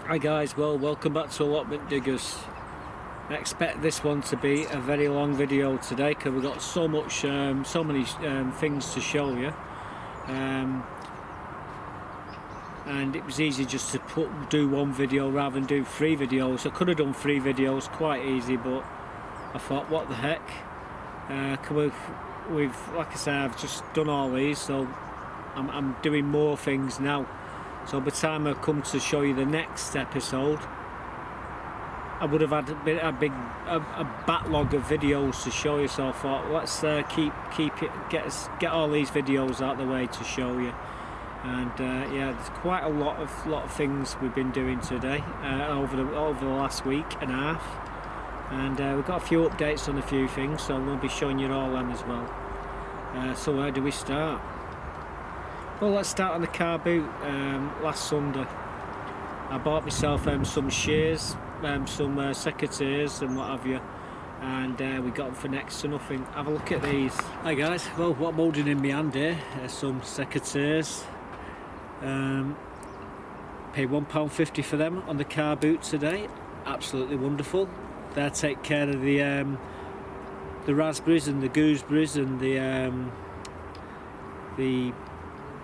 Hi guys, well welcome back to Allotment Diggers. I expect this one to be a very long video today because we've got so many things to show you, and it was easy just to do one video rather than do 3 videos. I could have done 3 videos quite easy, but I thought what the heck, we've like I say, I've just done all these, so I'm doing more things now. So by the time I come to show you the next episode, I would have had a backlog of videos to show you. So I thought, let's get all these videos out of the way to show you. And yeah, there's quite a lot of things we've been doing today over the last week and a half, and we've got a few updates on a few things, so I'm going to be showing you all them as well. So where do we start? Well, let's start on the car boot. Last Sunday I bought myself some shears, some secateurs and what have you, and we got them for next to nothing. Have a look at these. Hi guys, well, what I'm holding in my hand here are some secateurs. Paid £1.50 for them on the car boot today. Absolutely wonderful. They'll take care of the raspberries and the gooseberries and the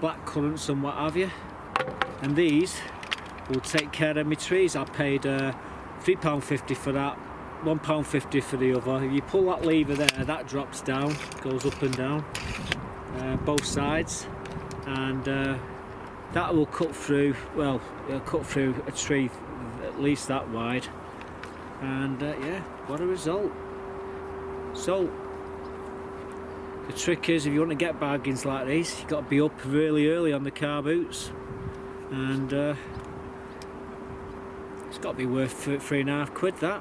black currants and what have you, and these will take care of my trees. I paid £3.50 for that, £1.50 for the other. If you pull that lever there, that drops down, goes up and down both sides, and that will cut through, well, it'll cut through a tree at least that wide, and yeah, what a result. So the trick is, if you want to get bargains like these, you've got to be up really early on the car boots, and it's got to be worth £3.50.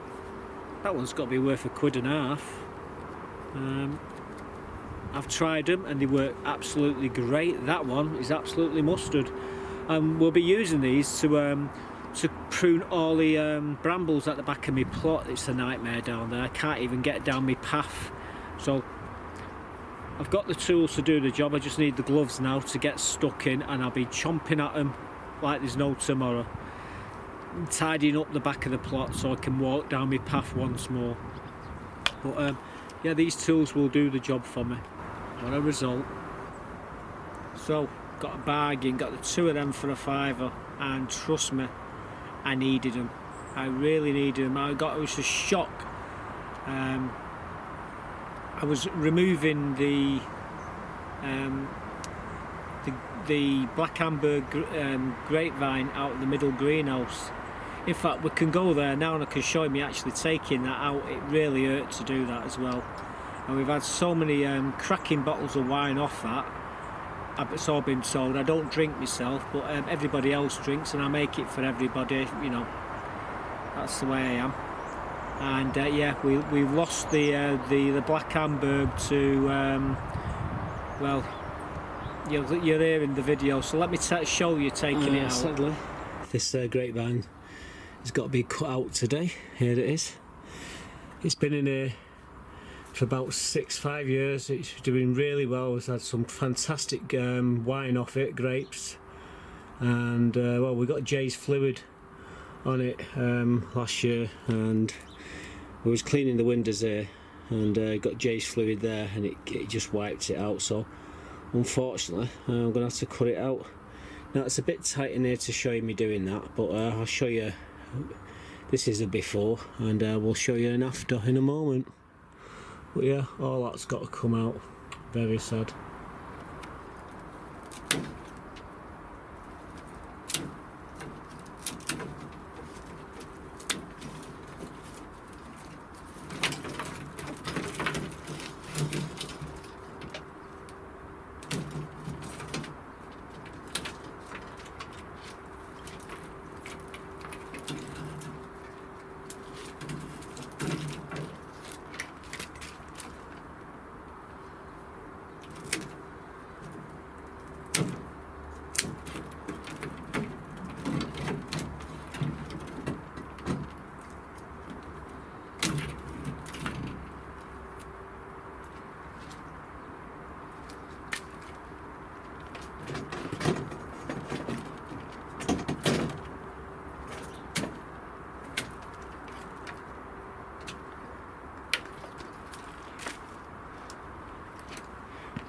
That one's got to be worth £1.50. I've tried them and they work absolutely great. That one is absolutely mustard. We'll be using these to prune all the brambles at the back of my plot. It's a nightmare down there. I can't even get down my path. So I've got the tools to do the job. I just need the gloves now to get stuck in, and I'll be chomping at them like there's no tomorrow, tidying up the back of the plot so I can walk down my path once more. But yeah, these tools will do the job for me. What a result. So got a bargain, got the 2 of them for £5, and trust me, I needed them. I really needed them. It was a shock. I was removing the black amber grapevine out of the middle greenhouse. In fact, we can go there now and I can show you me actually taking that out. It really hurt to do that as well. And we've had so many cracking bottles of wine off that. It's all been sold. I don't drink myself, but everybody else drinks, and I make it for everybody. You know, that's the way I am. And yeah, we've lost the black amber to well, you're here in the video, so let me show you taking it out. Sadly, this grapevine has got to be cut out today. Here it is. It's been in here for about 5 years. It's doing really well. It's had some fantastic wine off it, grapes, and well, we got Jay's fluid on it last year, and we was cleaning the windows here, and got Jay's fluid there, and it just wiped it out. So unfortunately I'm gonna have to cut it out. Now it's a bit tight in here to show you me doing that, but I'll show you. This is a before, and we'll show you an after in a moment. But yeah, all that's got to come out. Very sad.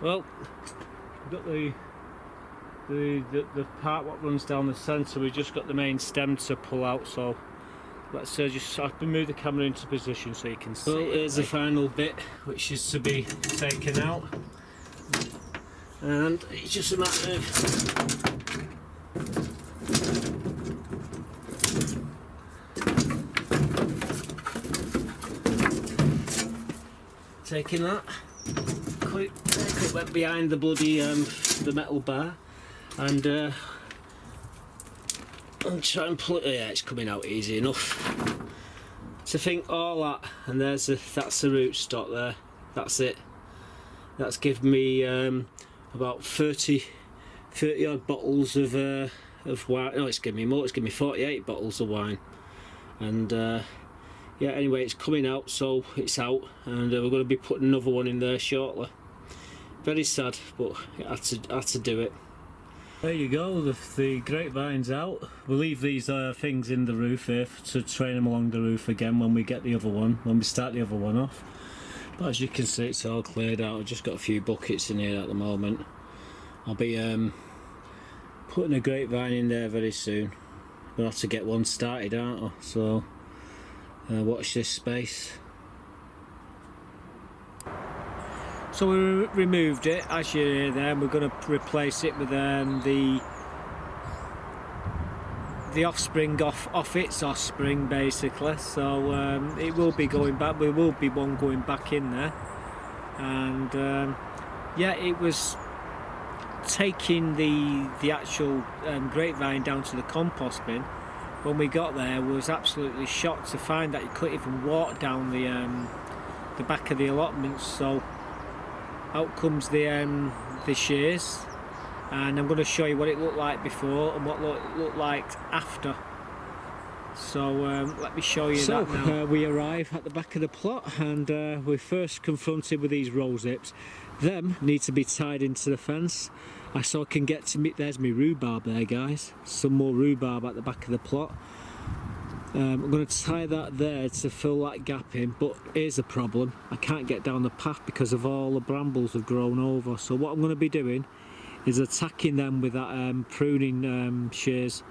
Well, we've got the part what runs down the centre. We've just got the main stem to pull out, so let's just I can move the camera into position so you can see. Well, here's the final bit which is to be taken out, and it's just a matter of taking that quick went behind the bloody the metal bar, and try and pull it. Yeah, it's coming out easy enough. To think all that, and that's the rootstock there. That's it. That's given me about 30 odd bottles of wine. No, it's given me more. It's given me 48 bottles of wine, and yeah, anyway, it's coming out, so it's out, and we're going to be putting another one in there shortly. Very sad, but it had to do it. There you go, the grapevine's out. We'll leave these things in the roof here to train them along the roof again when we get the other one, when we start the other one off. But as you can see, it's all cleared out. I've just got a few buckets in here at the moment. I'll be putting a grapevine in there very soon. We'll have to get one started, aren't I? So watch this space. So we removed it, as you hear there, and we're going to replace it with the offspring off its offspring, basically. So it will be going back. There will be one going back in there, and yeah, it was taking the actual grapevine down to the compost bin. When we got there, we was absolutely shocked to find that you couldn't even walk down the back of the allotments. So out comes the shears, and I'm going to show you what it looked like before and what it looked like after. So let me show you that now. We arrive at the back of the plot, and we're first confronted with these rose hips. Them need to be tied into the fence. So I can get to me. There's my rhubarb there, guys. Some more rhubarb at the back of the plot. I'm going to tie that there to fill that gap in, but here's the problem. I can't get down the path because of all the brambles have grown over. So what I'm going to be doing is attacking them with that pruning shears.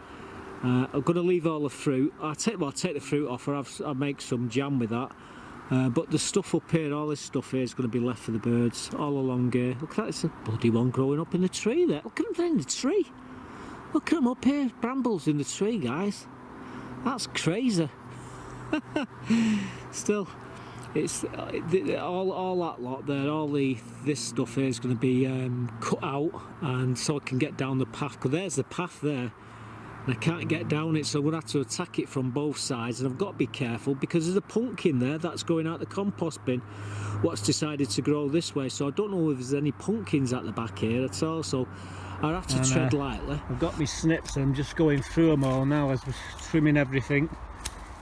I'm going to leave all the fruit. I'll take the fruit off, or I'll make some jam with that. But the stuff up here, all this stuff here is going to be left for the birds all along here. Look at that, it's a bloody one growing up in the tree there. Look at them there in the tree. Look at them up here, brambles in the tree, guys. That's crazy. Still, it's all that lot there, this stuff here is going to be cut out, and so I can get down the path, because there's the path there. I can't get down it, so I'm going to have to attack it from both sides, and I've got to be careful because there's a pumpkin there that's going out the compost bin what's decided to grow this way, so I don't know if there's any pumpkins at the back here at all, so I have to tread lightly. I've got my snips and I'm just going through them all now as we're trimming everything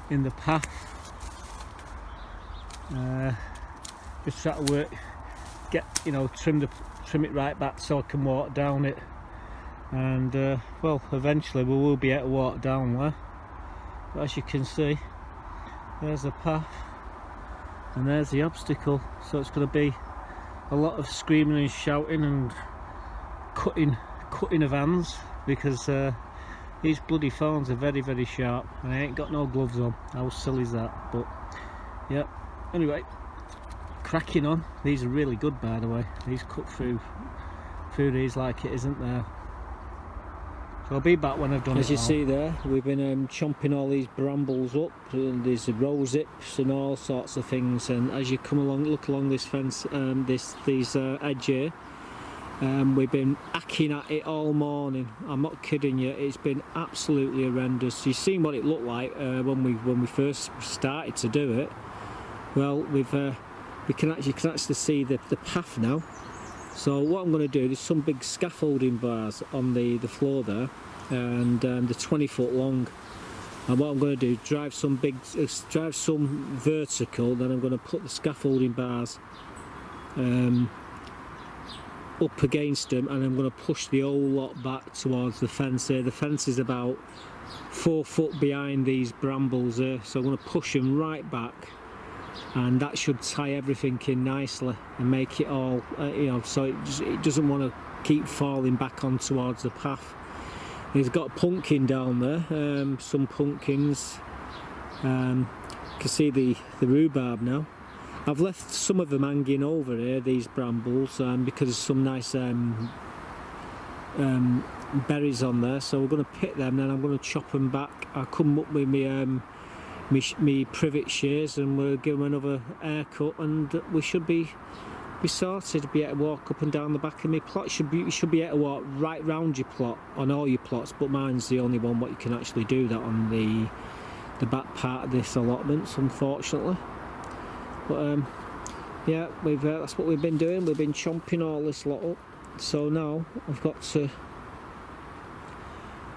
in the path. Just try to work, trim it right back so I can walk down it. And well, eventually we will be able to walk down there. But as you can see, there's the path and there's the obstacle, so it's going to be a lot of screaming and shouting and cutting of hands, because these bloody thorns are very, very sharp, and I ain't got no gloves on. How silly is that? But yeah, anyway, cracking on. These are really good, by the way. These cut through these like it isn't there. So I'll be back when I've done it. As you see there, we've been chomping all these brambles up, and there's rose hips and all sorts of things. And as you come along, look along this fence, these edge here, we've been hacking at it all morning. I'm not kidding you. It's been absolutely horrendous. You've seen what it looked like when we first started to do it. Well, you can actually see the path now. So what I'm going to do, there's some big scaffolding bars on the floor there, and they're 20 foot long. And what I'm going to do, drive some vertical, then I'm going to put the scaffolding bars up against them, and I'm going to push the whole lot back towards the fence here. The fence is about 4 foot behind these brambles here, so I'm going to push them right back and that should tie everything in nicely and make it all, so it doesn't want to keep falling back on towards the path. He's got a pumpkin down there, some pumpkins. You can see the rhubarb now. I've left some of them hanging over here, these brambles, because there's some nice berries on there, so we're going to pick them, then I'm going to chop them back. I'll come up with me privet shears and we'll give them another haircut, and we should be sorted. Be able to walk up and down the back of my plot. You should be able to walk right round your plot on all your plots, but mine's the only one what you can actually do that on the back part of this allotment, unfortunately. But yeah, that's what we've been doing. We've been chomping all this lot up, so now I've got to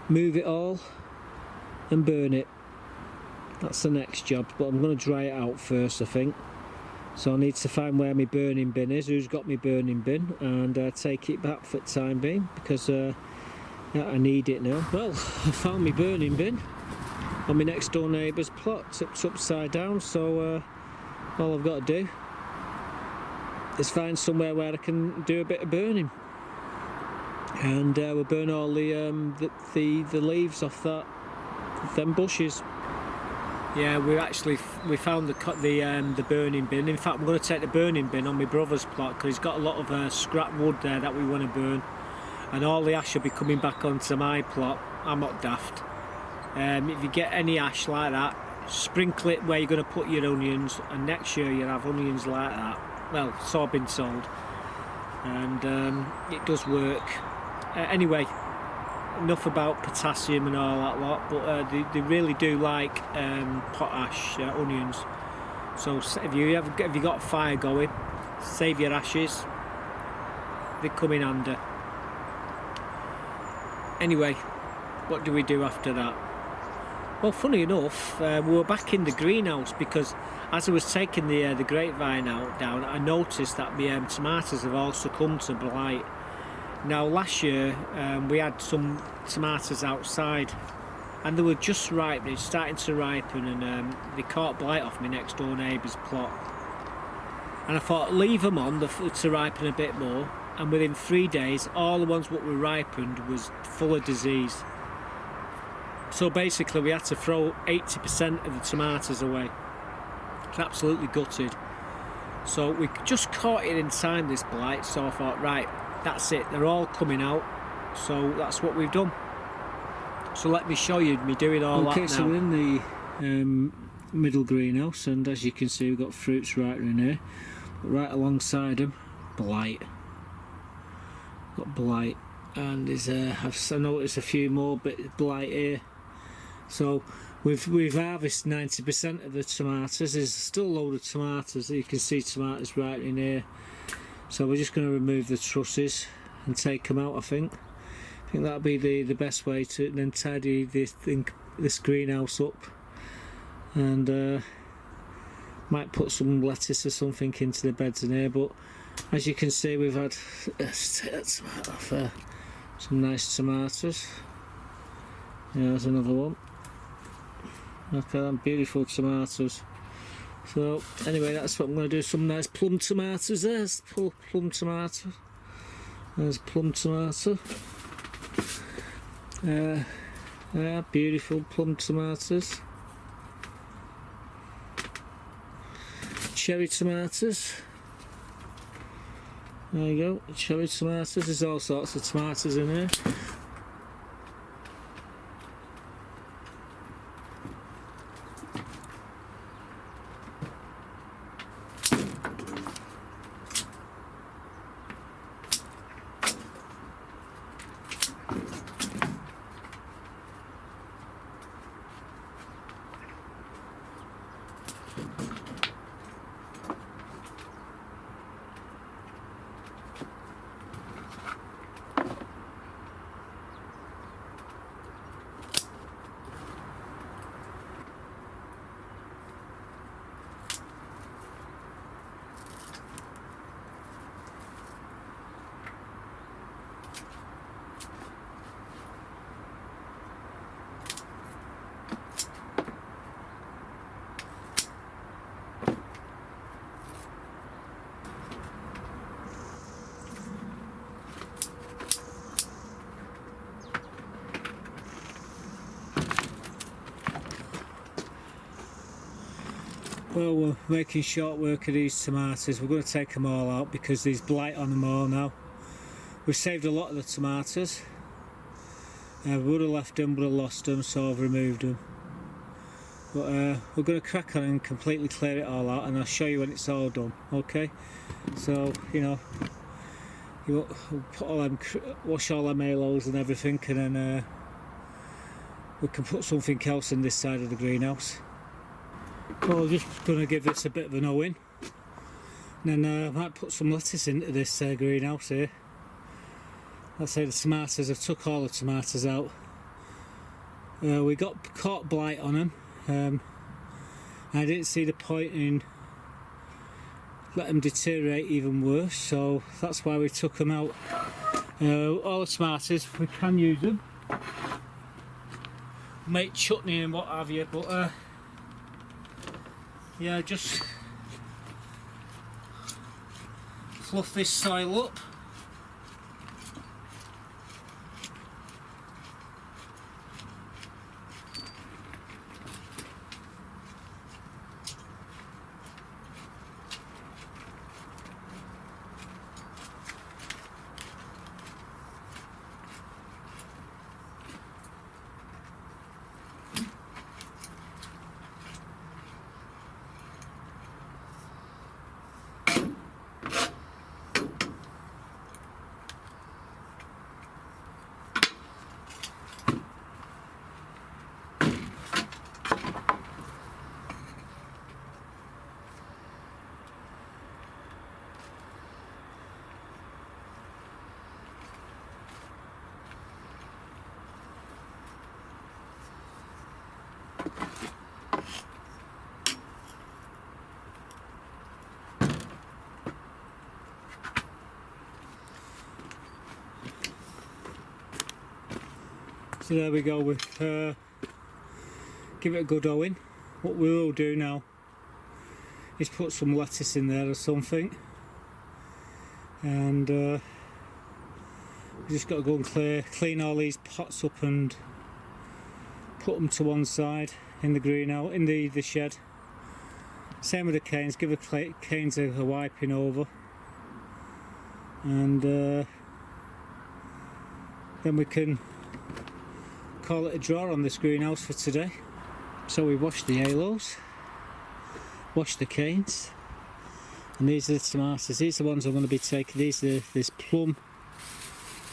move it all and burn it. That's the next job, but I'm going to dry it out first, I think. So I need to find where my burning bin is, who's got my burning bin, and take it back for the time being, because yeah, I need it now. Well, I found my burning bin on my next door neighbour's plot, tipped upside down, so all I've got to do is find somewhere where I can do a bit of burning, and we'll burn all the leaves off them bushes. Yeah, we found the burning bin. In fact, we're going to take the burning bin on my brother's plot, because he's got a lot of scrap wood there that we want to burn, and all the ash will be coming back onto my plot. I'm not daft. If you get any ash like that, sprinkle it where you're going to put your onions, and next year you'll have onions like that. Well, so I've been told, and it does work. Anyway, enough about potassium and all that lot, but they really do like potash onions. So if you got fire going, save your ashes. They come in handy. Anyway, what do we do after that? Well, funny enough, we were back in the greenhouse, because as I was taking the grapevine down, I noticed that my tomatoes have all succumbed to blight. Now, last year we had some tomatoes outside, and they were just ripening, starting to ripen, and they caught blight off my next door neighbour's plot. And I thought, leave them on to ripen a bit more, and within 3 days, all the ones that were ripened was full of disease. So basically, we had to throw 80% of the tomatoes away. It's absolutely gutted. So we just caught it in time, this blight. So I thought, right, that's it. They're all coming out. So that's what we've done. So let me show you me doing all that now. Okay, so we're in the middle greenhouse, and as you can see, we've got fruits right in here. But right alongside them, blight. Got blight, and I've noticed a few more bit of blight here. So we've harvested 90% of the tomatoes. There's still a load of tomatoes. You can see tomatoes right in here. So we're just going to remove the trusses and take them out. I think that'll be the best way to then tidy this greenhouse up, and might put some lettuce or something into the beds in here. But as you can see, we've had some nice tomatoes. Yeah, there's another one. Look at them beautiful tomatoes. So anyway, that's what I'm going to do. Some nice plum tomatoes. There's plum tomato. There's plum tomato. Yeah, beautiful plum tomatoes. Cherry tomatoes. There you go, cherry tomatoes. There's all sorts of tomatoes in here. Well, we're making short work of these tomatoes. We're going to take them all out because there's blight on them all now. We've saved a lot of the tomatoes. We would have left them, would have lost them, so I've removed them. But we're going to crack on and completely clear it all out, and I'll show you when it's all done. Okay? So, you know, we'll put all them, wash all them halos and everything, and then we can put something else in this side of the greenhouse. Well, I'm just going to give this a bit of an O-in, and then I might put some lettuce into this greenhouse here. Let's say the tomatoes, I've took all the tomatoes out. We got caught blight on them. I didn't see the point in letting them deteriorate even worse, so that's why we took them out. All the tomatoes, we can use them, make chutney and what have you, but yeah, just fluff this soil up. So there we go, with give it a good O-in. What we will do now is put some lettuce in there or something, and we just got to go and clean all these pots up and put them to one side in the greenhouse, in the shed. Same with the canes, give the canes a wiping over, and then we can call it a draw on this greenhouse for today. So we washed the halos, washed the canes, and these are the tomatoes. These are the ones I'm going to be taking. These are this plum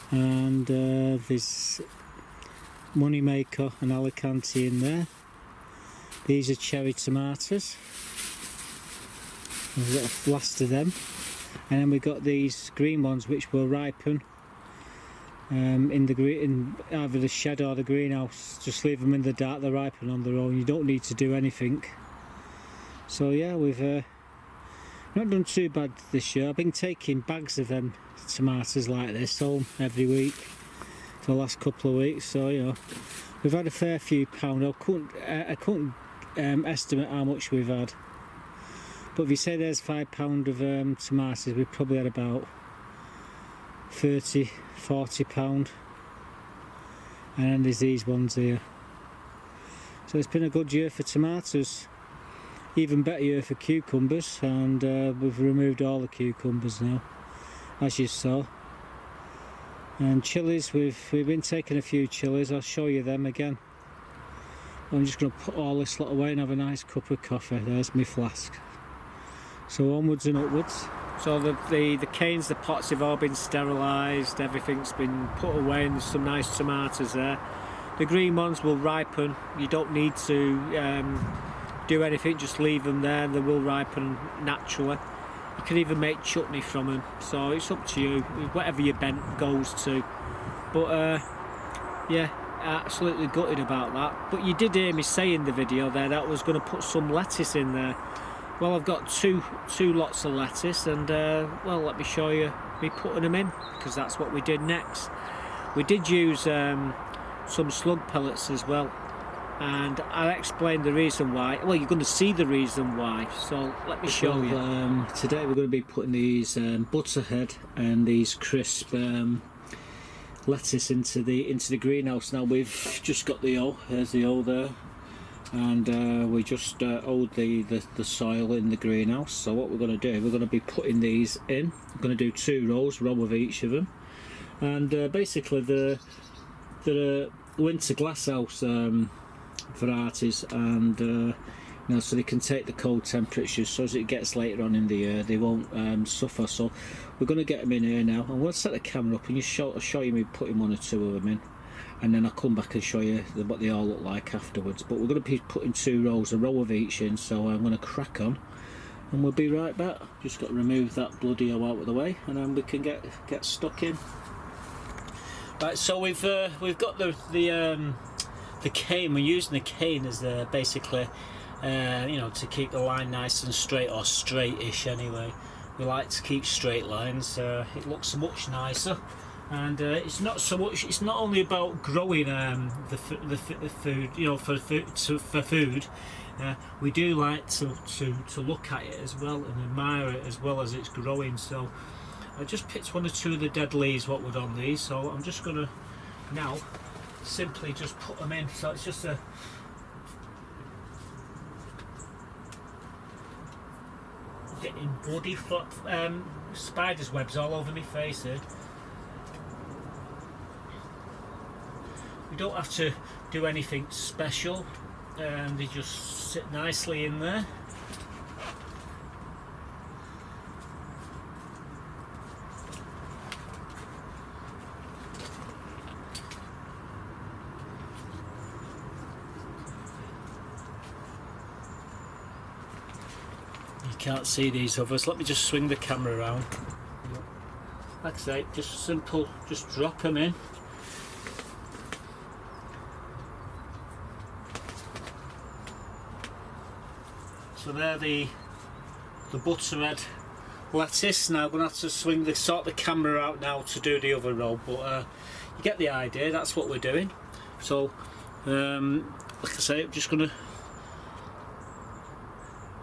and this Moneymaker and Alicante in there. These are cherry tomatoes. We've got the last of them, and then we've got these green ones which will ripen in either the shed or the greenhouse. Just leave them in the dark, they ripen on their own. You don't need to do anything. So yeah, we've not done too bad this year. I've been taking bags of them tomatoes like this home every week for the last couple of weeks. So you know, we've had a fair few pound. I couldn't estimate how much we've had. But if you say there's £5 of tomatoes, we've probably had about 30–40 pound, and then there's these ones here. So it's been a good year for tomatoes, even better year for cucumbers, and we've removed all the cucumbers now, as you saw. And chilies, we've been taking a few chilies. I'll show you them again. I'm just going to put all this lot away and have a nice cup of coffee. There's my flask. So onwards and upwards. So the canes, the pots have all been sterilised, everything's been put away, and there's some nice tomatoes there. The green ones will ripen. You don't need to do anything, just leave them there, they will ripen naturally. You can even make chutney from them, so it's up to you, whatever your bent goes to. But yeah, absolutely gutted about that. But you did hear me say in the video there that I was going to put some lettuce in there. Well, I've got two lots of lettuce, and well, let me show you me putting them in, because that's what we did next. We did use some slug pellets as well, and I'll explain the reason why. Well, you're going to see the reason why, so let me show you. Today we're going to be putting these butterhead and these crisp lettuce into the greenhouse. Now we've just got the O, there's the O there. and we just hold the soil in the greenhouse. So what we're going to do, we're going to be putting these in. I'm going to do 2 rows, row of each of them, and basically the winter glasshouse varieties, and you know, so they can take the cold temperatures, so as it gets later on in the year they won't suffer. So we're going to get them in here now. I'm going to set the camera up and I'll show you me putting 1 or 2 of them in, and then I'll come back and show you what they all look like afterwards. But we're going to be putting 2 rows, a row of each in, so I'm going to crack on and we'll be right back. Just got to remove that bloody out of the way and then we can get stuck in. Right, so we've got the cane. We're using the cane as basically you know, to keep the line nice and straight, or straight-ish anyway. We like to keep straight lines. It looks much nicer, and it's not so much. It's not only about growing the food, you know, for food. We do like to look at it as well and admire it as well as it's growing. So I just picked 1 or 2 of the dead leaves what were on these. So I'm just gonna now simply just put them in. So it's just a getting bloody spiders' webs all over my face here. We don't have to do anything special, they just sit nicely in there. Can't see these others. Let me just swing the camera around. Like I say, just simple, just drop them in. So they're the butter red lettuce. Now I'm going to have to sort the camera out now to do the other row, but you get the idea. That's what we're doing. So like I say, I'm just going to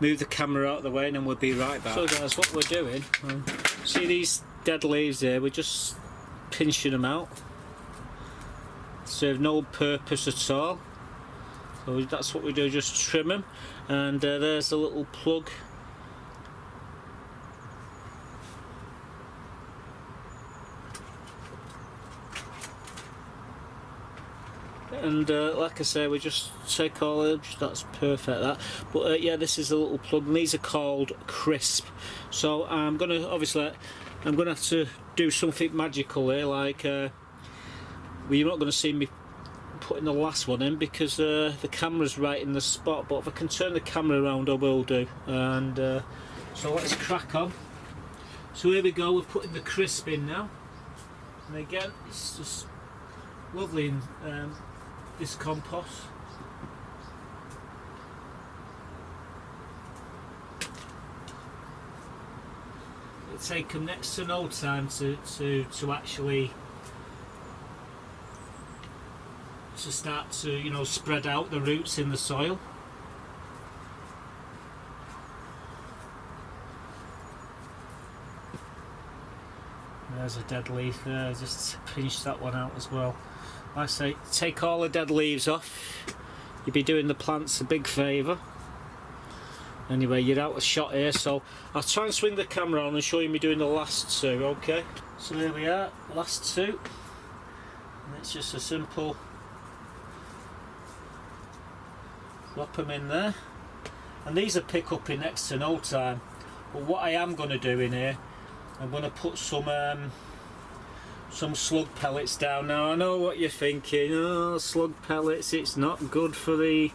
move the camera out of the way and then we'll be right back. So guys, what we're doing, see these dead leaves here, we're just pinching them out. Serve no purpose at all. So that's what we do, just trim them. And there's a little plug. And like I say, we just take all of them. That's perfect, that. But yeah, this is a little plug, and these are called crisp. So I'm gonna have to do something magical here. Like well, you're not gonna see me putting the last one in because the camera's right in the spot. But if I can turn the camera around, I will do. And so let's crack on. So here we go. We're putting the crisp in now, and again, it's just lovely in this compost. It'll take them next to no time to actually start to, you know, spread out the roots in the soil. There's a dead leaf there, just pinch that one out as well. Like I say, take all the dead leaves off, you'll be doing the plants a big favour. Anyway, you're out of shot here, so I'll try and swing the camera on and show you me doing the last 2, okay? So here we are, last 2. And it's just a simple drop them in there. And these will pick up in next to no time. But what I am going to do in here, I'm going to put some slug pellets down. Now I know what you're thinking, oh, slug pellets, it's not good for the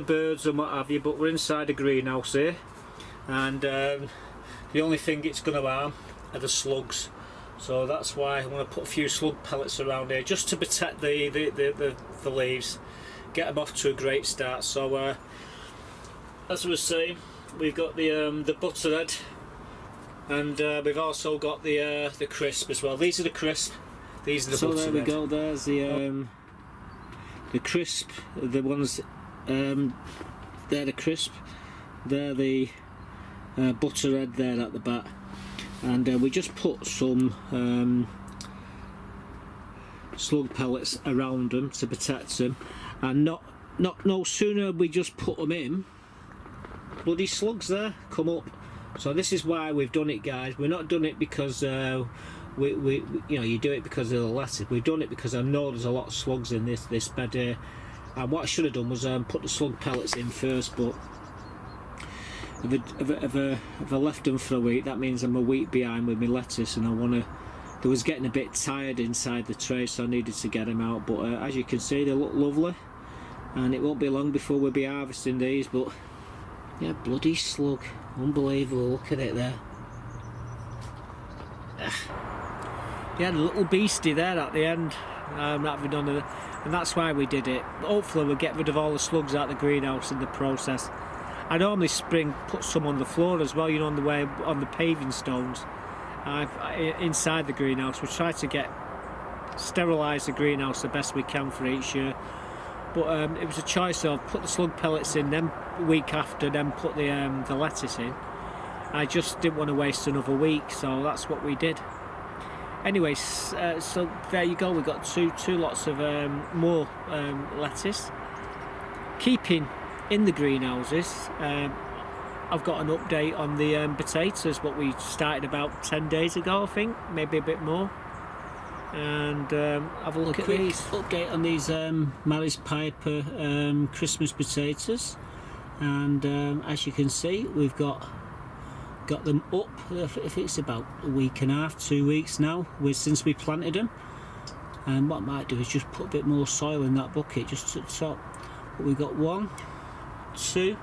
birds and what have you, but we're inside a greenhouse here, and the only thing it's going to harm are the slugs. So that's why I'm going to put a few slug pellets around here just to protect the leaves, get them off to a great start. So as I was saying, we've got the butter red, and we've also got the crisp as well. These are the crisp, these are the butter red. So there we go, there's the crisp, the ones, they're the crisp, they're the butter red there at the back. And we just put some slug pellets around them to protect them, and not no sooner we just put them in, bloody slugs there come up. So this is why we've done it, guys. We're not done it because we you know, you do it because of the lettuce. We've done it because I know there's a lot of slugs in this bed here. And what I should have done was put the slug pellets in first, but if I left them for a week, that means I'm a week behind with my lettuce, and they was getting a bit tired inside the tray, so I needed to get them out. But as you can see, they look lovely, and it won't be long before we'll be harvesting these. But yeah, bloody slug, unbelievable. Look at it there. Yeah, the little beastie there at the end. And that's why we did it. Hopefully we'll get rid of all the slugs out of the greenhouse in the process. I normally put some on the floor as well, you know, on the paving stones. Inside the greenhouse, we try to sterilise the greenhouse the best we can for each year. But it was a choice of put the slug pellets in, then week after, then put the lettuce in. I just didn't want to waste another week, so that's what we did. Anyway, so there you go. We got two lots of more lettuce. Keeping in the greenhouses, I've got an update on the potatoes. What we started about 10 days ago, I think, maybe a bit more. And have a look at these. Update on these Maris Piper Christmas potatoes, and as you can see, we've got them up. If it's about a week and a half, 2 weeks now since we planted them. And what I might do is just put a bit more soil in that bucket just at the top. But we've got 1, 2,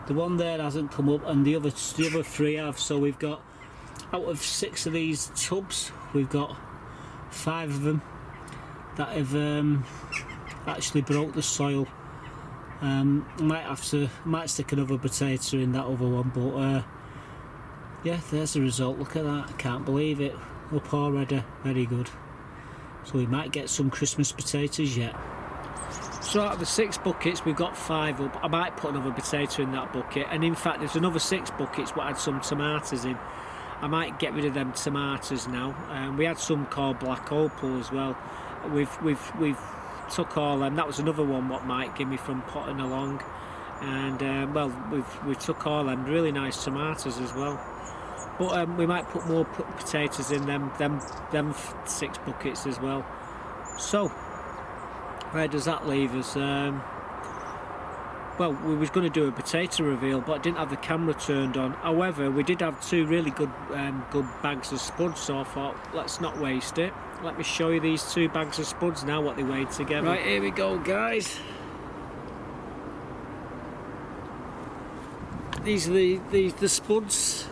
the one there hasn't come up, and the other 3 have. So we've got, out of 6 of these tubs, we've got 5 of them that have actually broke the soil. Might stick another potato in that other one, but yeah, there's the result. Look at that, I can't believe it. Up already, very good. So we might get some Christmas potatoes yet. So out of the 6 buckets, we've got 5 up. I might put another potato in that bucket, and in fact there's another 6 buckets that had some tomatoes in. I might get rid of them tomatoes now. We had some called black opal as well. We've took all them. That was another one what Mike gave me from potting along, and well, we took all them really nice tomatoes as well. But we might put more potatoes in them 6 buckets as well. So where does that leave us? Well, we was going to do a potato reveal, but I didn't have the camera turned on. However, we did have 2 really good bags of spuds, so I thought, let's not waste it. Let me show you these 2 bags of spuds now, what they weighed together. Right, here we go, guys. These are the spuds,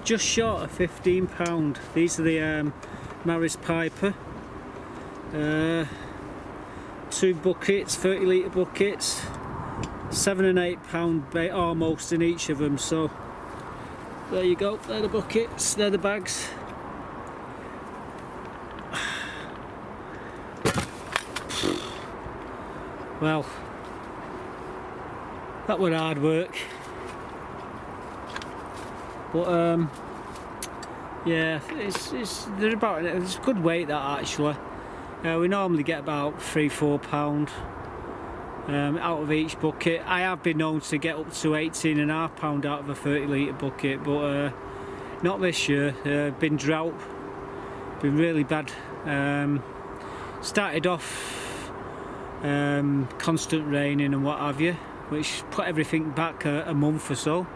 just short of £15. These are the Maris Piper. 2 buckets, 30 litre buckets. 7 and 8 pound bait almost in each of them. So there you go, they're the buckets, they're the bags. Well, that was hard work, but yeah, they're about, it's a good weight that actually. We normally get about £3-4 pound out of each bucket. I have been known to get up to £18.5 out of a 30 litre bucket, but not this year. Been drought, been really bad. Started off constant raining and what have you, which put everything back a month or so.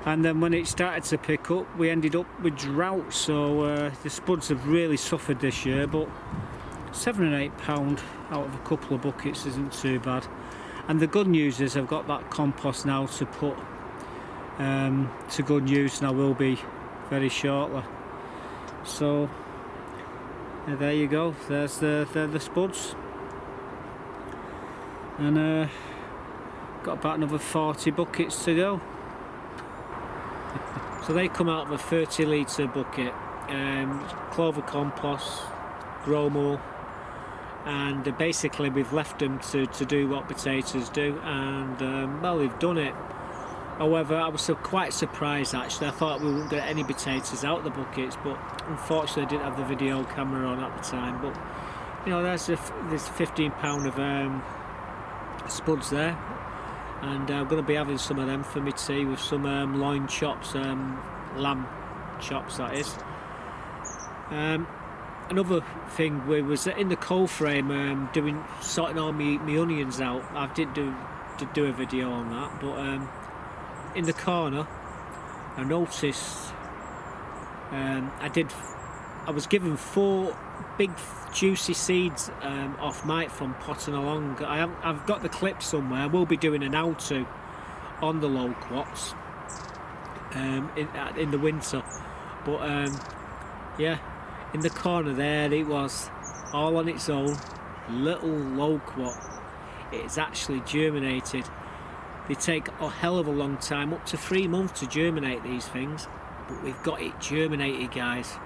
And then when it started to pick up, we ended up with drought. So the spuds have really suffered this year, but £7 and £8 out of a couple of buckets isn't too bad. And the good news is I've got that compost now to put to good use, and I will be very shortly. So there you go, there's the spuds, and got about another 40 buckets to go. So they come out of a 30 litre bucket, clover compost, Gromo, and basically we've left them to do what potatoes do, and well, they've done it. However, I was quite surprised actually. I thought we wouldn't get any potatoes out of the buckets, but unfortunately I didn't have the video camera on at the time. But you know, there's £15 of spuds there, and I'm going to be having some of them for me tea with some loin chops, lamb chops that is. Another thing, we was in the cold frame sorting all my onions out. I didn't do a video on that, but in the corner I noticed I was given 4 big juicy seeds off Mike from Potting Along. I've got the clip somewhere. I will be doing an how-to on the loquats in the winter, but yeah, in the corner there it was all on its own, little loquat. It's actually germinated. They take a hell of a long time, up to 3 months to germinate these things, but we've got it germinated, guys.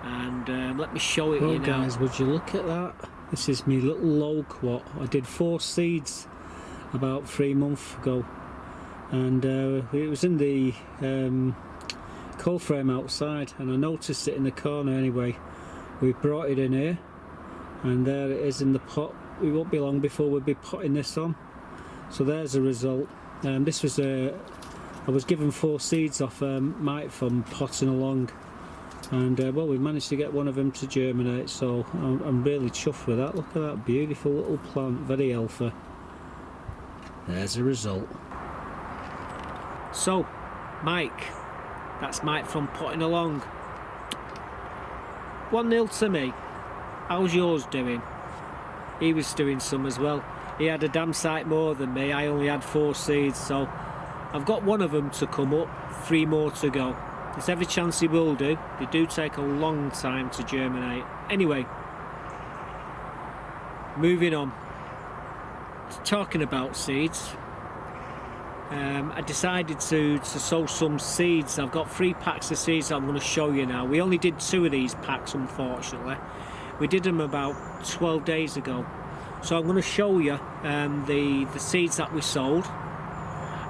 And let me show it you now. Guys, would you look at that? This is me little loquat. I did 4 seeds about 3 months ago, and it was in the cold frame outside, and I noticed it in the corner anyway. We brought it in here, and there it is in the pot. We won't be long before we'll be potting this on. So there's the result. This was I was given 4 seeds off Mike from Potting Along, and well, we managed to get one of them to germinate, so I'm really chuffed with that. Look at that beautiful little plant, very healthy. There's the result. So Mike, that's Mike from Potting Along. 1-0 to me. How's yours doing? He was doing some as well. He had a damn sight more than me. I only had 4 seeds, so I've got one of them to come up, 3 more to go. There's every chance he will do. They do take a long time to germinate. Anyway, moving on. Talking about seeds, I decided to sow some seeds. I've got 3 packs of seeds that I'm going to show you now. We only did 2 of these packs, unfortunately. We did them about 12 days ago. So I'm going to show you the seeds that we sold,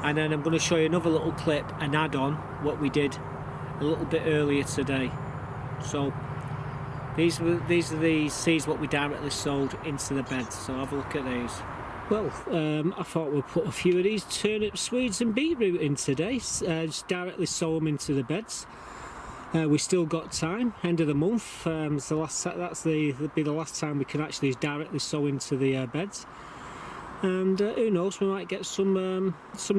and then I'm going to show you another little clip, an add-on, what we did a little bit earlier today. So these are the seeds what we directly sold into the beds. So have a look at these. Well, I thought we'd put a few of these turnip, Swedes and beetroot in today. Just directly sow them into the beds. We still got time, end of the month. It's the last. That'll be the last time we can actually directly sow into the beds. And who knows, we might get some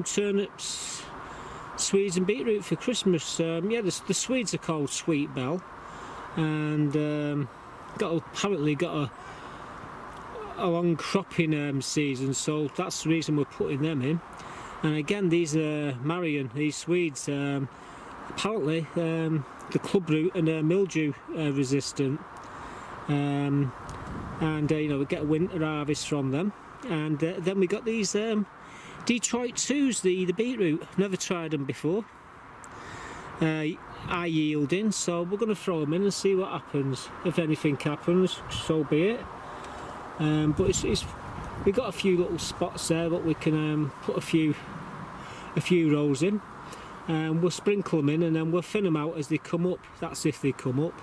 turnips, Swedes and beetroot for Christmas. Yeah, the Swedes are called Sweet Bell, and apparently got a long cropping season, so that's the reason we're putting them in. And again, these are Marion, these Swedes. Apparently, the clubroot and mildew resistant, and you know, we get a winter harvest from them. And then we got these Detroit 2s, the beetroot. Never tried them before. High yielding, so we're going to throw them in and see what happens. If anything happens, so be it. But we've got a few little spots there that we can put a few rows in. We'll sprinkle them in, and then we'll thin them out as they come up. That's if they come up.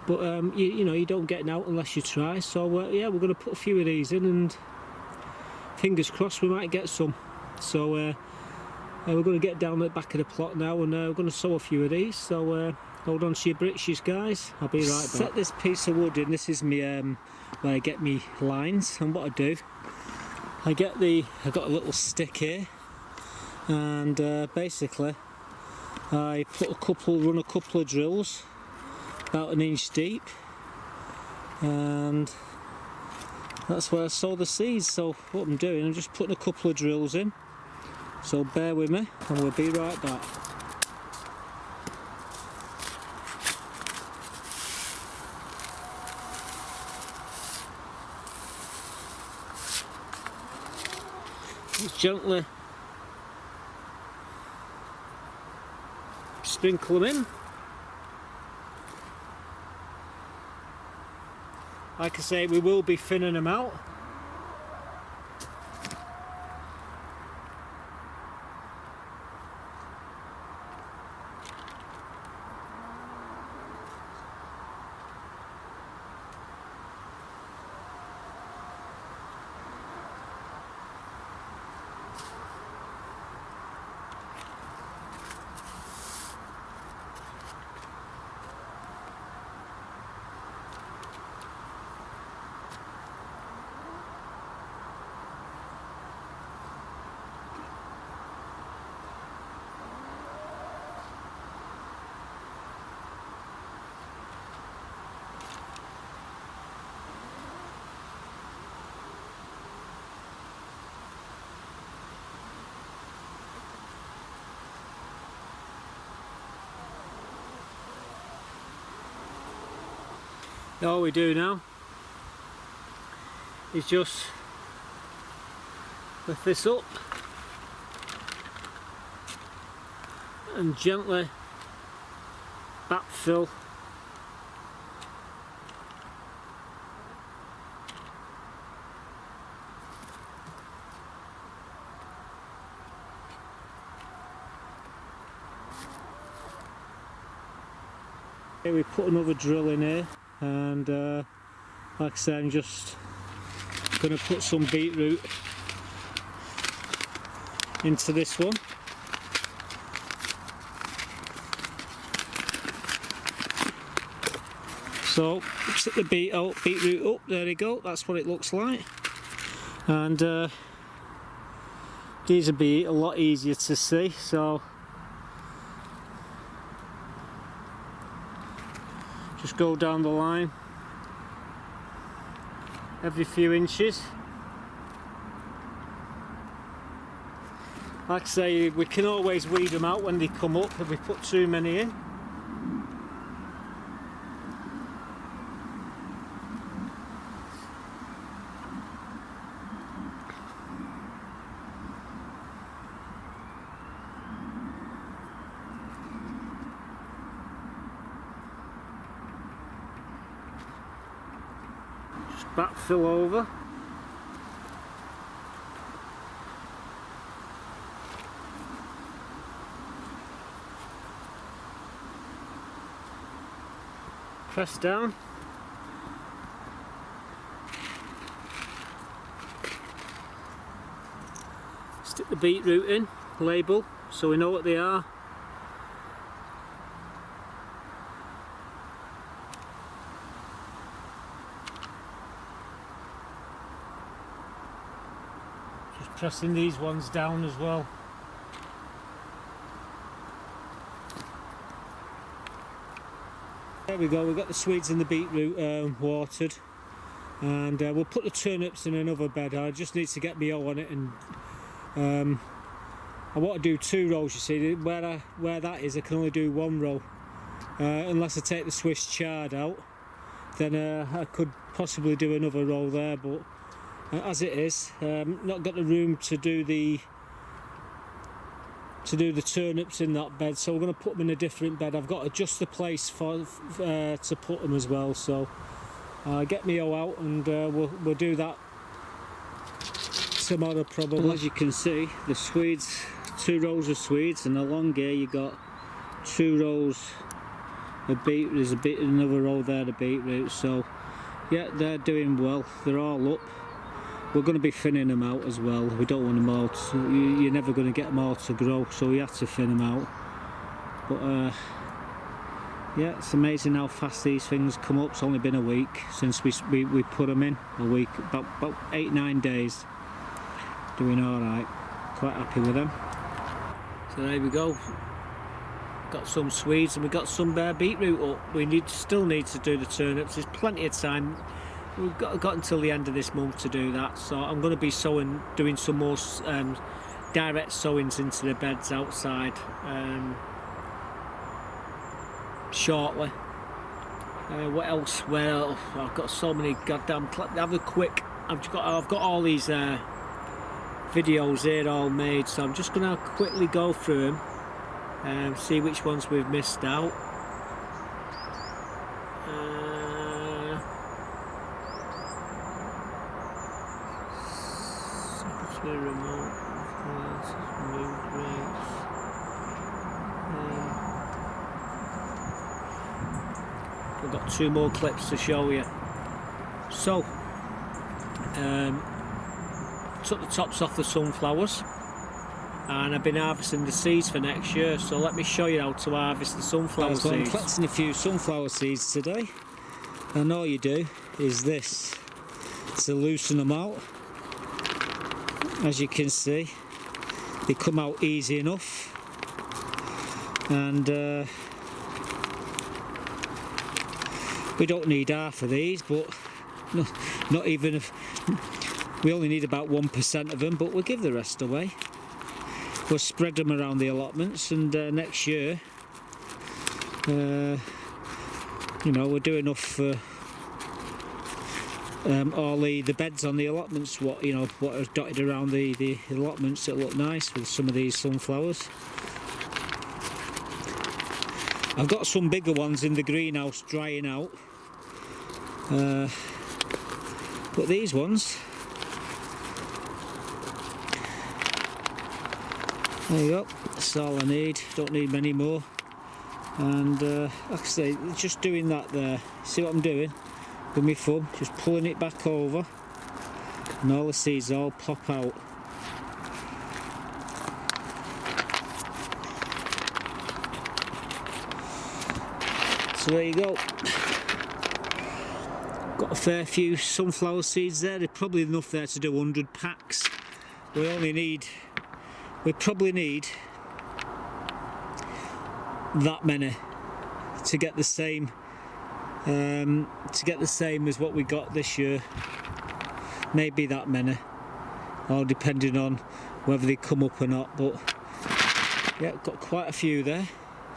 But you know, you don't get them out unless you try. So yeah, we're going to put a few of these in, and fingers crossed we might get some. So we're going to get down at the back of the plot now, and we're going to sow a few of these. So hold on to your britches, guys. I'll be right back. Set this piece of wood in. This is me where I get me lines, and what I do, I've got a little stick here, and basically I run a couple of drills about 1 inch deep, and that's where I sow the seeds. So what I'm doing, I'm just putting a couple of drills in, so bear with me and we'll be right back. Just gently sprinkle them in. Like I say, we will be thinning them out. All we do now is just lift this up and gently backfill we put another drill in here, and like I said, I'm just going to put some beetroot into this one. So stick the beetroot up, there you go, that's what it looks like. And these will be a lot easier to see, so just go down the line every few inches. Like I say, we can always weed them out when they come up if we put too many in. Just backfill over. Press down. Stick the beetroot in, label, so we know what they are. Just pressing these ones down as well. There we go, we've got the Swedes and the beetroot watered, and we'll put the turnips in another bed. I just need to get my O on it, and I want to do 2 rows, you see. Where that is, I can only do 1 row. Unless I take the Swiss chard out, then I could possibly do another row there, but as it is, not got the room to do the turnips in that bed, so we're going to put them in a different bed. I've got to adjust the place to put them as well, so get me O out, and we'll do that tomorrow probably. Well, as you can see, the Swedes, 2 rows of Swedes, and along here you got 2 rows of beetroot. There's another row there of beetroot, so yeah, they're doing well, they're all up. We're going to be thinning them out as well. We don't want them all to, you're never going to get them all to grow, so we have to thin them out. But yeah, it's amazing how fast these things come up. It's only been a week since we put them in. A week, about 8-9 days. Doing alright, quite happy with them. So there we go. Got some Swedes and we got some beetroot up. We still need to do the turnips. There's plenty of time. We've got until the end of this month to do that, so I'm going to be doing some more direct sowings into the beds outside shortly. What else? Well, I've got so many goddamn. I've got all these videos here all made, so I'm just going to quickly go through them and see which ones we've missed out. Remote move rates. We've got 2 more clips to show you. So, took the tops off the sunflowers, and I've been harvesting the seeds for next year. So let me show you how to harvest the sunflower seeds. I'm collecting a few sunflower seeds today, and all you do is this to loosen them out. As you can see, they come out easy enough, and we don't need half of these, but not even if we only need about 1% of them, but we'll give the rest away. We'll spread them around the allotments, and next year, you know, we'll do enough for all the beds on the allotments, what are dotted around the allotments that look nice with some of these sunflowers. I've got some bigger ones in the greenhouse drying out, but these ones, there you go, that's all I need, don't need many more. And like I say, just doing that there, see what I'm doing with my thumb, just pulling it back over and all the seeds all pop out. So there you go, got a fair few sunflower seeds there. There's probably enough there to do 100 packs. We probably need that many to get the same as what we got this year. Maybe that many, all depending on whether they come up or not. But yeah, got quite a few there.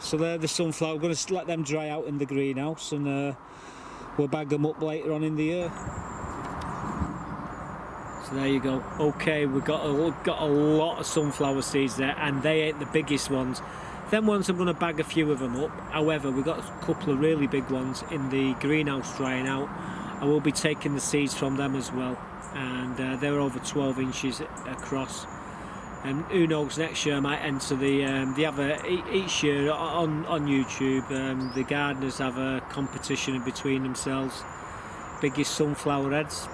So they're the sunflower. We're going to let them dry out in the greenhouse, and we'll bag them up later on in the year. So there you go. Okay, we've got a lot of sunflower seeds there, and they ain't the biggest ones. Them ones I'm going to bag a few of them up. However, we've got a couple of really big ones in the greenhouse drying out. I will be taking the seeds from them as well, and they're over 12 inches across. And who knows, next year I might enter they have each year on YouTube, the gardeners have a competition in between themselves, biggest sunflower heads,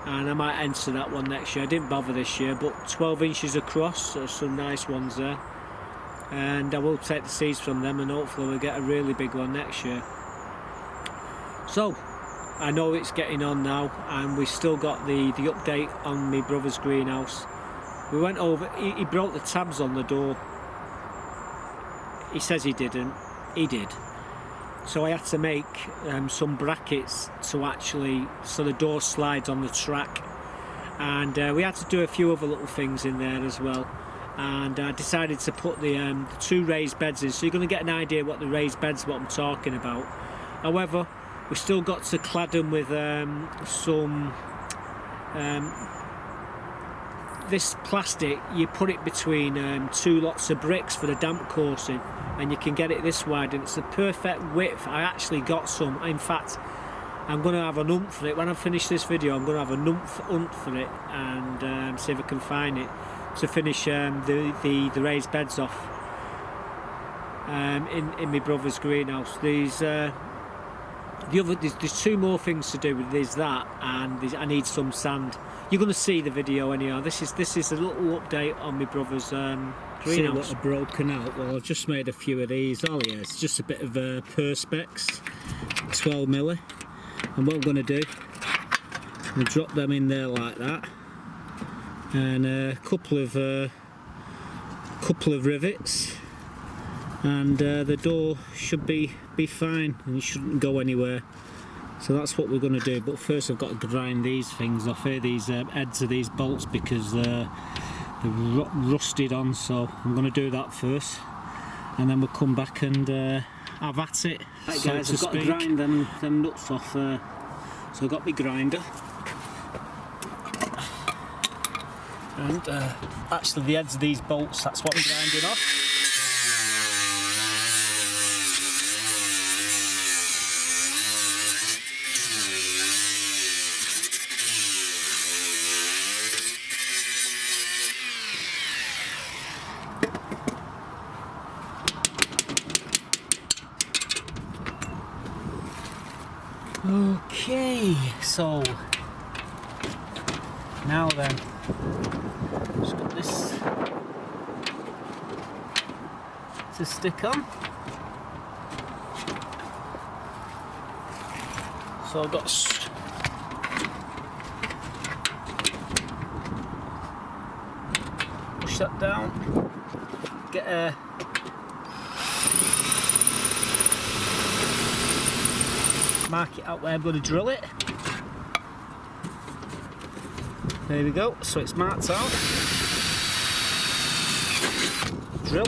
and I might enter that one next year. I didn't bother this year, but 12 inches across, so some nice ones there, and I will take the seeds from them, and hopefully we'll get a really big one next year. So I know it's getting on now, and we still got the update on my brother's greenhouse. We went over, he broke the tabs on the door. He says he didn't, he did. So I had to make some brackets to actually, so the door slides on the track. And we had to do a few other little things in there as well. And I decided to put the 2 raised beds in, so you're going to get an idea what the raised beds, what I'm talking about. However, we still got to clad them with some this plastic. You put it between 2 lots of bricks for the damp coursing, and you can get it this wide, and it's the perfect width. I actually got some. In fact, I'm going to have an ump for it when I finish this video. I'm going to have an ump for it, and see if I can find it to finish the raised beds off in my brother's greenhouse. There's 2 more things to do. There's that, and I need some sand. You're going to see the video anyhow. This is a little update on my brother's greenhouse. See what I've broken out. Well, I've just made a few of these. Oh yeah, it's just a bit of Perspex 12mm, and what I'm going to do, I'm going to drop them in there like that, and a couple of rivets, and the door should be fine, and it shouldn't go anywhere. So that's what we're going to do. But first I've got to grind these things off here, these heads of these bolts, because they're rusted on. So I'm going to do that first, and then we'll come back and have at it. Right guys, I've got to grind them nuts off. So I've got my grinder, and actually the heads of these bolts, that's what I'm grinding off. Okay, so now then, just got this to stick on. So I've got push that down, get a mark it out where I'm going to drill it. There we go, so it's marked out. Drill.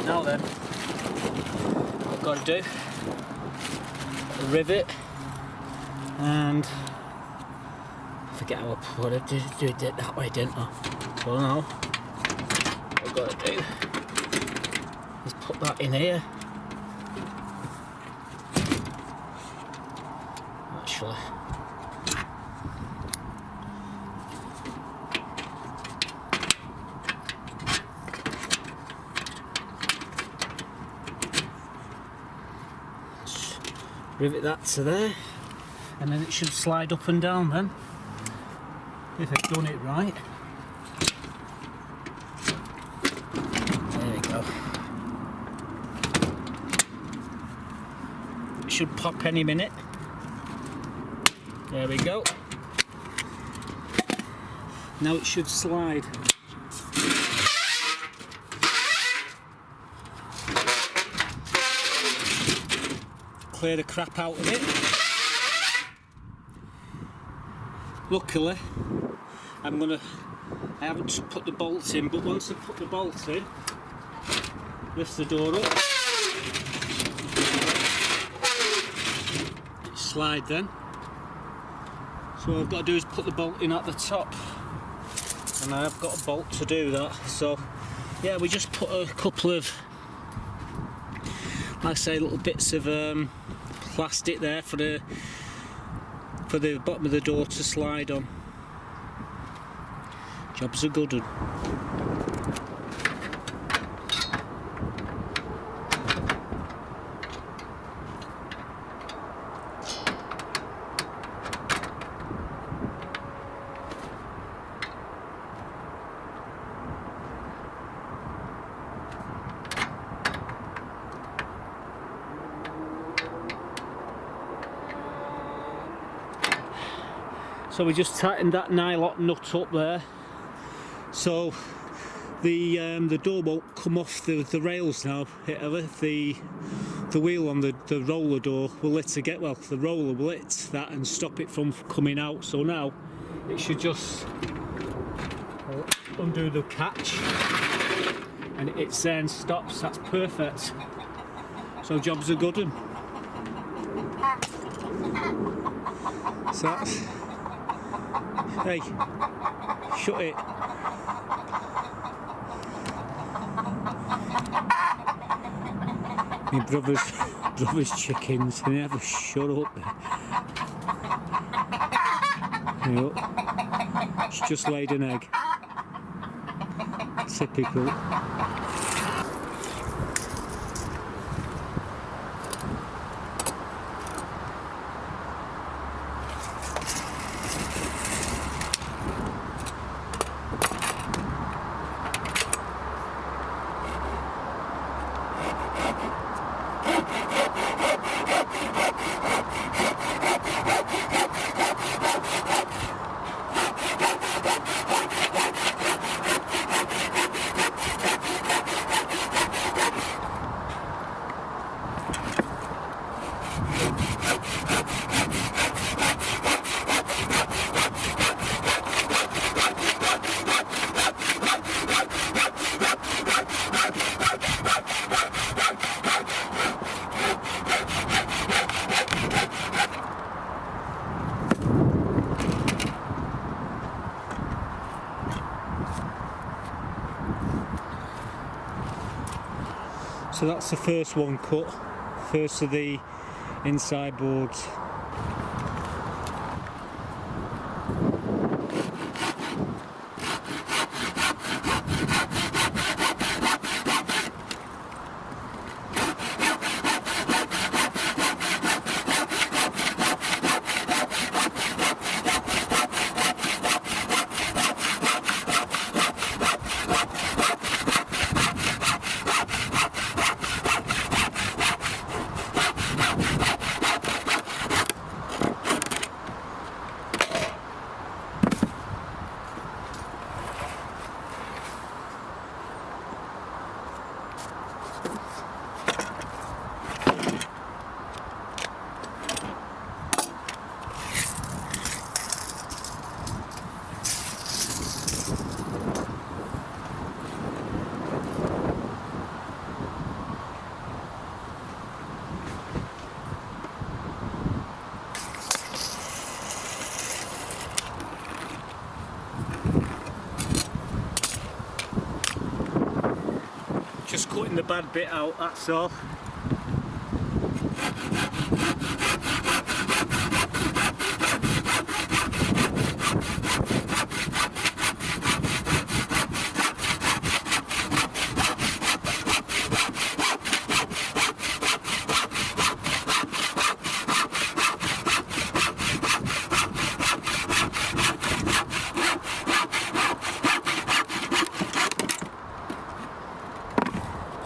Now then, what I've got to do, a rivet and I forget how I put it. Did it that way, didn't I? So now what I've got to do is put that in here. Actually, rivet that to there, and then it should slide up and down then, if I've done it right. There we go. It should pop any minute. There we go. Now it should slide. Clear the crap out of it. Luckily, I haven't put the bolts in, but once I put the bolts in, lift the door up, it slide then. So all I've got to do is put the bolt in at the top, and I've got a bolt to do that. So yeah, we just put a couple of, like I say, little bits of plastic there for the bottom of the door to slide on. Job's a good one. So we just tightened that nylock nut up there, so the door won't come off the rails now. The wheel on the roller door will the roller will hit that and stop it from coming out. So now it should just undo the catch, and it then stops. That's perfect. So job's a good one. So that's, hey, shut it. My brother's chickens, they never shut up. Yep. It's just laid an egg. Typical. So that's the first one cut, first of the inside boards. the bad bit out, that's all.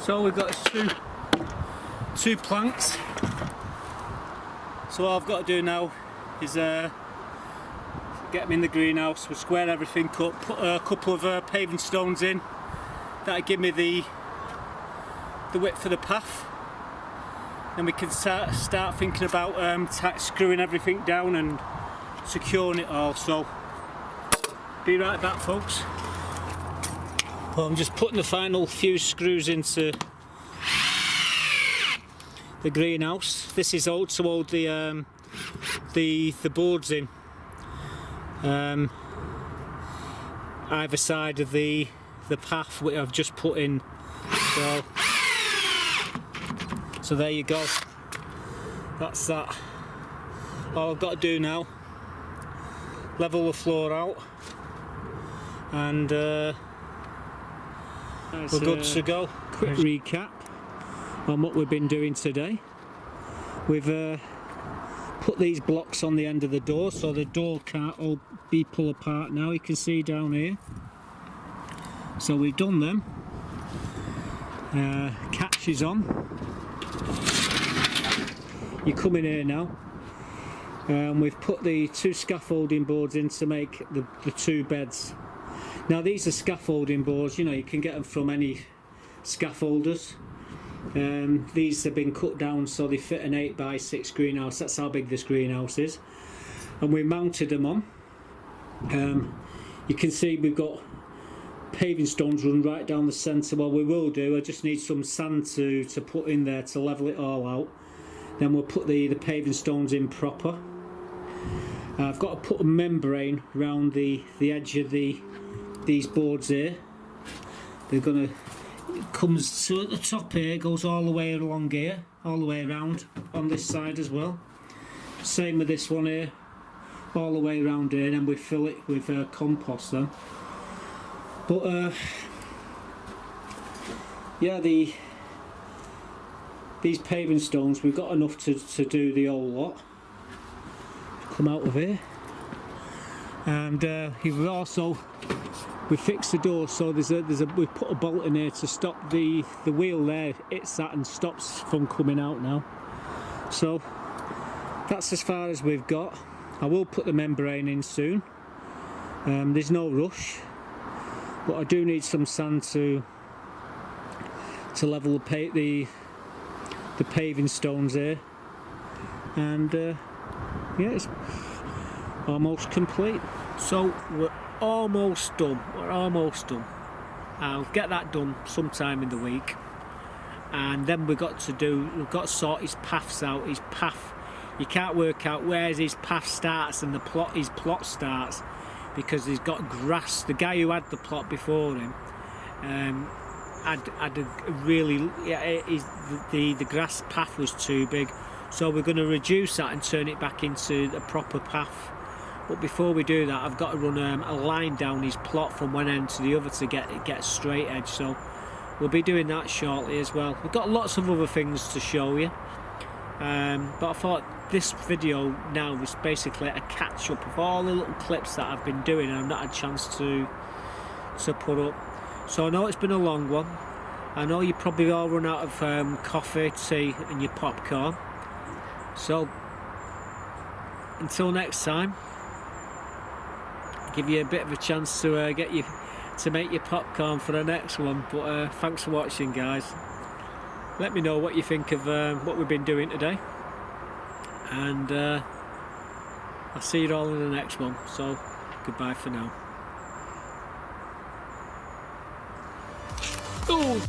So we've got two planks. So all I've got to do now is get them in the greenhouse. We'll square everything up, put a couple of paving stones in. That'll give me the width of the path. Then we can start thinking about screwing everything down and securing it all. So be right back, folks. Well, I'm just putting the final few screws into the greenhouse. This is all to hold the boards in either side of the path which I've just put in. So there you go. That's that. All I've got to do now, level the floor out, and we're good to go. Quick recap on what we've been doing today. We've put these blocks on the end of the door so the door can't all be pulled apart now. You can see down here. So we've done them. Catch is on. You come in here now. We've put the two scaffolding boards in to make the two beds. Now these are scaffolding boards, you know, you can get them from any scaffolders. These have been cut down so they fit an 8x6 greenhouse. That's how big this greenhouse is. And we mounted them on. You can see we've got paving stones run right down the centre. Well, we will do. I just need some sand to put in there to level it all out. Then we'll put the paving stones in proper. I've got to put a membrane around the edge of these boards here. They're gonna, it comes to at the top here, goes all the way along here, all the way around on this side as well. Same with this one here, all the way around here, and then we fill it with compost then. But yeah, these paving stones, we've got enough to do the whole lot. Come out of here, and we fixed the door, so we put a bolt in here to stop the wheel there. It's that and stops from coming out now. So that's as far as we've got. I will put the membrane in soon. There's no rush, but I do need some sand to level the paving stones here, and yeah, it's almost complete. So we're almost done. I'll get that done sometime in the week, and then we've got to sort his paths out. His path, you can't work out where his path starts and his plot starts, because he's got grass. The guy who had the plot before him had a really, the grass path was too big, so we're going to reduce that and turn it back into a proper path. But before we do that, I've got to run a line down his plot from one end to the other to get straight edge. So we'll be doing that shortly as well. We've got lots of other things to show you, but I thought this video now was basically a catch up of all the little clips that I've been doing and I've not had a chance to put up. So I know it's been a long one. I know you probably all run out of coffee, tea and your popcorn. So until next time, give you a bit of a chance to make your popcorn for the next one. But thanks for watching, guys. Let me know what you think of what we've been doing today, and I'll see you all in the next one. So goodbye for now. Ooh.